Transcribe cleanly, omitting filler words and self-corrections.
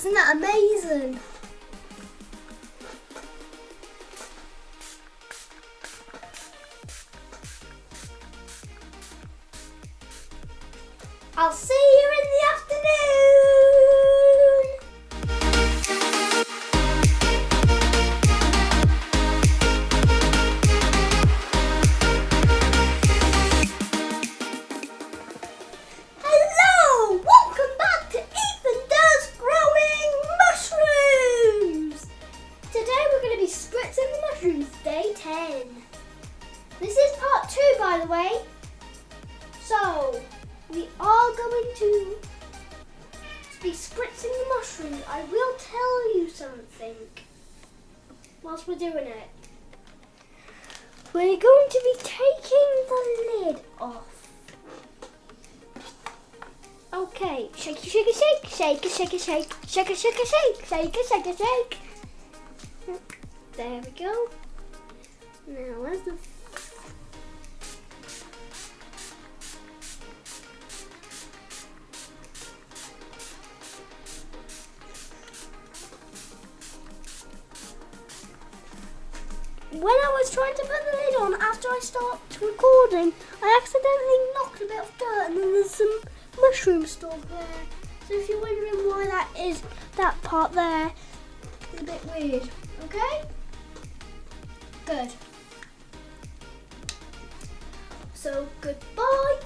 Isn't that amazing? I'll see you in the afternoon. Hello, welcome back to Ethan Does Growing Mushrooms. Today we're going to be spritzing the mushrooms, day 10. This is part 2, by the way. So, we are going to be spritzing the mushrooms. I will tell you something whilst we're doing it. We're going to be taking the lid off. Okay, shake, shake, shake, shake, shake, shake, shake, shake, shake, shake, shake, shake. There we go. Now, where's the... When I was trying to put the lid on after I stopped recording, I accidentally knocked a bit of dirt and then there's some mushroom stored there. So if you're wondering why that is, that part there is a bit weird. Okay? Good. So goodbye